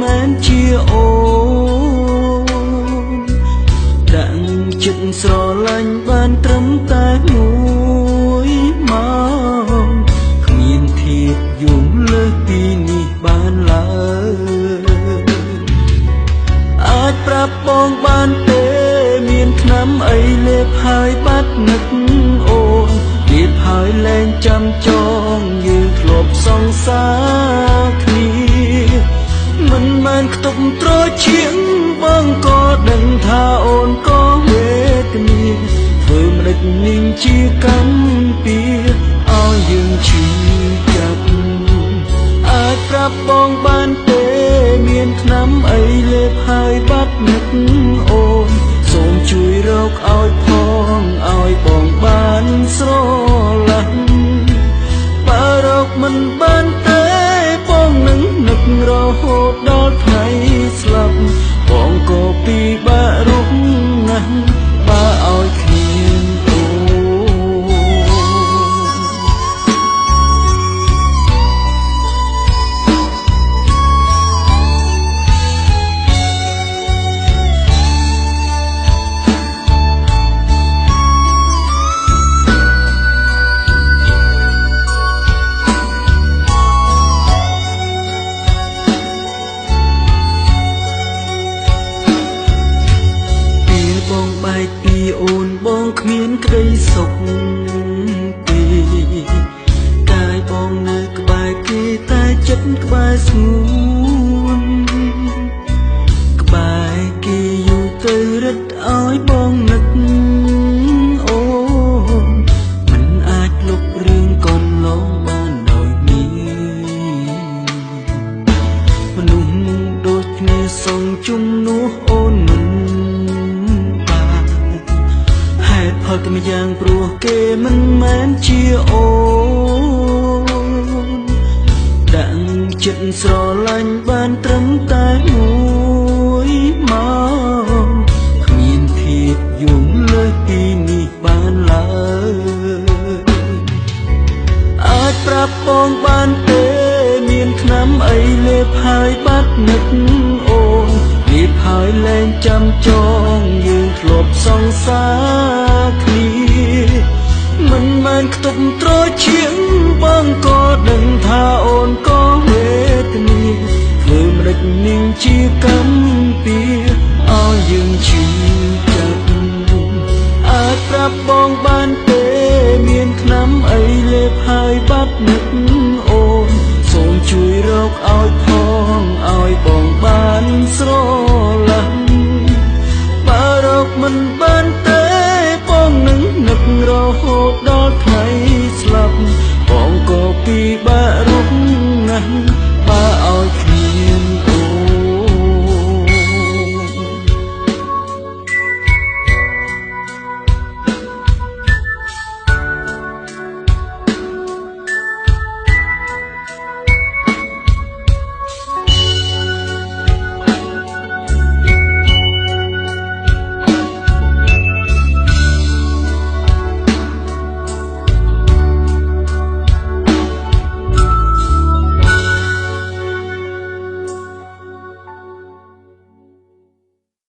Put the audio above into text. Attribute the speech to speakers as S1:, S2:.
S1: មែនជាអូនដាក់ចិត្តស្រឡាញ់បានត្រឹមតែមួយម៉ោងគ្មានធៀបយំលើសពីនេះបានឡើយអាចប្រាប់បងបានទេមានថ្នាំអីលេបហើយបាត់នឹកអូនលេបហើយលែងចាំចងយើងធ្លាប់សង្សារគ្នាមិនមែនខ្ទប់ត្រឈៀងបងក៏ដឹងថាអូនក៏វេទនាធ្វើមិនដេចនាងជាកម្មពីឲ្យយើងឈឺចាប់អាចប្រាប់បងបានទេមានថ្នាំអីលេបហើយបាត់នឹកអូនសូមជួយរកឲ្យផងឲ្យបងបានស្រឡាញ់បើរកមិនបានទេបងនឹងនឹករហូតដល់ថ្ងៃស្លាប់បងក៏ពិបាករស់ណាស់បើឲ្យគ្នាអូបងបែកពីអូនបងគ្មានក្តីសុខទេកាយបងនៅក្បែរគេតែចិត្តក្បែរស្ងួនក្បែរគេយូរទៅរឹតឲ្យបងនឹកអូនមិនអាចលុបរឿងកន្លងបានដោយមានមនុស្សដូចគ្នាសងជំនួសអូនមិនផលតែម្យ៉ាងព្រោះគេមិនមែនជាអូនដាក់ចិត្តស្រឡាញ់បានត្រឹមតែមួយម៉ោងគ្មានធៀបយំលើសពីនេះបានឡើយអាចប្រាប់បងបានទេមានថ្នាំអីលេបហើយបាត់នឹកអូនលេបហើយលែងចាំចងយើងធ្លាប់សង្សារគ្នាមិនមែនខ្ទប់ត្រឈៀងបងក៏ដឹងថាអូនក៏វេទនាធ្វើមិនដេចនាងជាកម្មពីឲ្យយើងឈឺចាប់អាចប្រាប់បងបានទេមានថ្នាំអីលេបហើយបាត់នឹកអូនសូមជួយរកឲ្យផងឲ្យបងបានស្រឡាញ់បើរកមិនបានទេបងនឹងនឹករហូតដល់ថ្ងៃស្លាប់បងក៏ពិបាករស់ណាស់